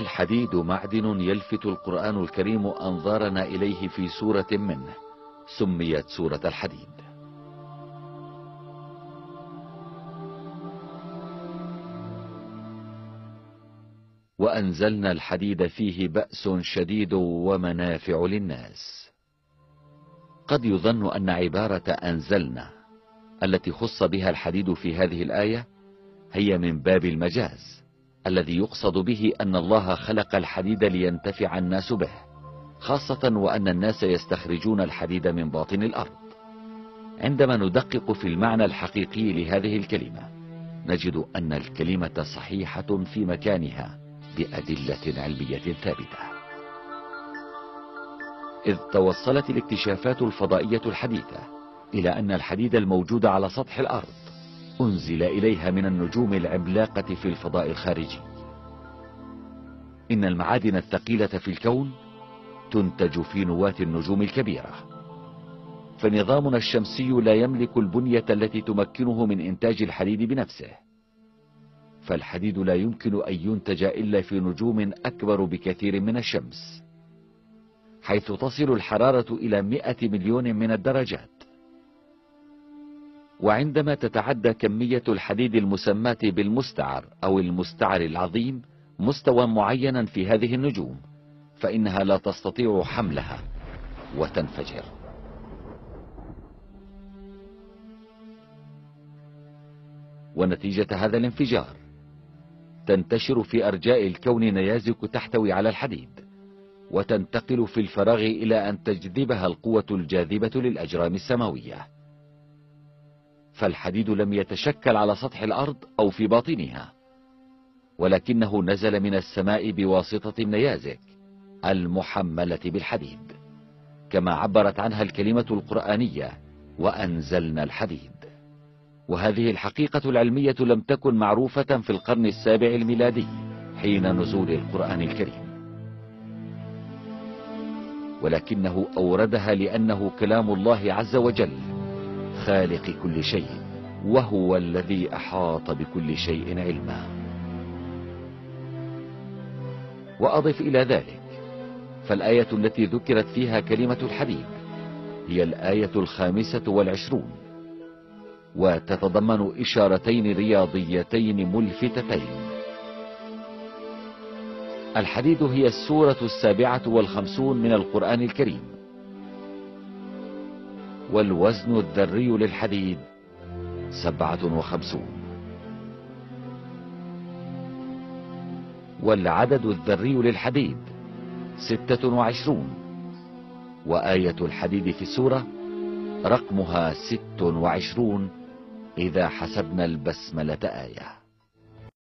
الحديد معدن يلفت القرآن الكريم أنظارنا إليه في سورة منه سميت سورة الحديد. وأنزلنا الحديد فيه بأس شديد ومنافع للناس. قد يظن أن عبارة أنزلنا التي خص بها الحديد في هذه الآية هي من باب المجاز، الذي يقصد به أن الله خلق الحديد لينتفع الناس به، خاصة وأن الناس يستخرجون الحديد من باطن الأرض. عندما ندقق في المعنى الحقيقي لهذه الكلمة نجد أن الكلمة صحيحة في مكانها بأدلة علمية ثابتة، إذ توصلت الاكتشافات الفضائية الحديثة إلى أن الحديد الموجود على سطح الأرض أنزل إليها من النجوم العملاقة في الفضاء الخارجي. إن المعادن الثقيلة في الكون تنتج في نواة النجوم الكبيرة، فنظامنا الشمسي لا يملك البنية التي تمكنه من إنتاج الحديد بنفسه، فالحديد لا يمكن أن ينتج إلا في نجوم أكبر بكثير من الشمس، حيث تصل الحرارة إلى 100 مليون من الدرجات. وعندما تتعدى كمية الحديد المسماة بالمستعر أو المستعر العظيم مستوى معينا في هذه النجوم فإنها لا تستطيع حملها وتنفجر. ونتيجة هذا الانفجار تنتشر في أرجاء الكون نيازك تحتوي على الحديد، وتنتقل في الفراغ إلى أن تجذبها القوة الجاذبة للأجرام السماوية. فالحديد لم يتشكل على سطح الأرض أو في باطنها، ولكنه نزل من السماء بواسطة النيازك المحملة بالحديد، كما عبرت عنها الكلمة القرآنية وأنزلنا الحديد. وهذه الحقيقة العلمية لم تكن معروفة في القرن السابع الميلادي حين نزول القرآن الكريم، ولكنه أوردها لأنه كلام الله عز وجل خالق كل شيء، وهو الذي أحاط بكل شيء علما. وأضف إلى ذلك فالآية التي ذكرت فيها كلمة الحديد هي الآية 25، وتتضمن إشارتين رياضيتين ملفتتين. الحديد هي السورة 57 من القرآن الكريم، والوزن الذري للحديد 57، والعدد الذري للحديد 26، وآية الحديد في السورة رقمها 26 إذا حسبنا البسملة آية.